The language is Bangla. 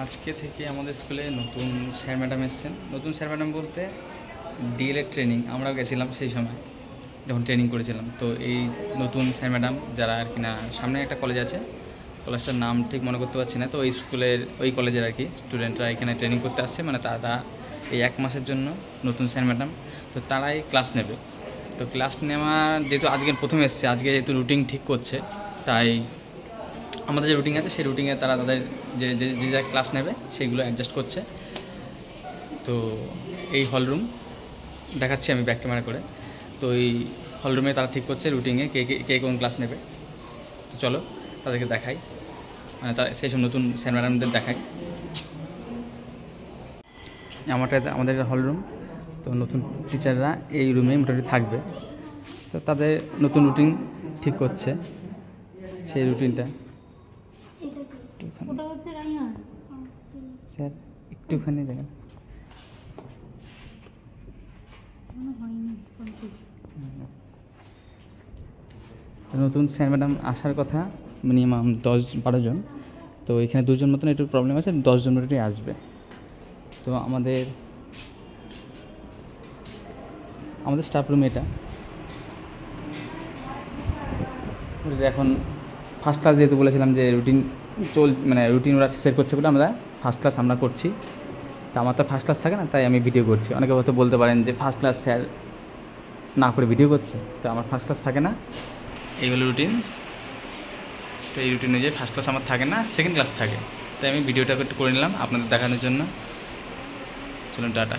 আজকে থেকে আমাদের স্কুলে নতুন স্যার ম্যাডাম এসেছেন। নতুন স্যার ম্যাডাম বলতে ডিএলএড ট্রেনিং আমরাও গেছিলাম সেই সময় যখন ট্রেনিং করেছিলাম। তো এই নতুন স্যার ম্যাডাম যারা আর কি না, সামনে একটা কলেজ আছে, কলেজটার নাম ঠিক মনে করতে পারছি না। তো ওই স্কুলের ওই কলেজের আর কি স্টুডেন্টরা এখানে ট্রেনিং করতে আসছে, মানে তারা এই 1 মাসের জন্য নতুন স্যার ম্যাডাম। তো তারাই ক্লাস নেবে। তো ক্লাস নেওয়া যেহেতু আজকে প্রথম এসছে, আজকে যেহেতু রুটিন ঠিক করছে, তাই আমাদের যে রুটিন আছে সেই রুটিনে তারা তাদের যে যে যে যা ক্লাস নেবে সেইগুলো অ্যাডজাস্ট করছে। তো এই হলরুম দেখাচ্ছি আমি ব্যাক ক্যামেরা করে। তো এই হলরুমে তারা ঠিক করছে রুটিনে কে কে কে কোন ক্লাস নেবে। তো চলো তাদেরকে দেখাই, মানে তার সেই সব নতুন স্যার ম্যাডামদের দেখাই। আমাদের হলরুম। তো নতুন টিচাররা এই রুমেই মোটামুটি থাকবে। তো তাদের নতুন রুটিন ঠিক করছে, সেই রুটিনটা স্যার একটুখানি দেখেন। নতুন স্যার ম্যাডাম আসার কথা মিনিমাম 10-12 জন। তো এখানে 2 জন মতন একটু প্রবলেম আছে, 10 জন মোটামুটি আসবে। তো আমাদের স্টাফ রুম এটা। এখন ফার্স্ট ক্লাস যেহেতু বলেছিলাম যে রুটিন মানে রুটিন ওরা সেট করছে বলে আমরা ফার্স্ট ক্লাস আমরা করছি। তা আমার তো ফার্স্ট ক্লাস থাকে না, তাই আমি ভিডিও করছি। অনেকে হয়তো বলতে পারেন যে ফার্স্ট ক্লাস স্যার না করে ভিডিও করছে। তো আমার ফার্স্ট ক্লাস থাকে না, এই হলো রুটিন। তো এই রুটিন অনুযায়ী ফার্স্ট ক্লাস আমার থাকে না, সেকেন্ড ক্লাস থাকে। তাই আমি ভিডিওটা একটু করে নিলাম আপনাদের দেখানোর জন্য। চলুন টাটা।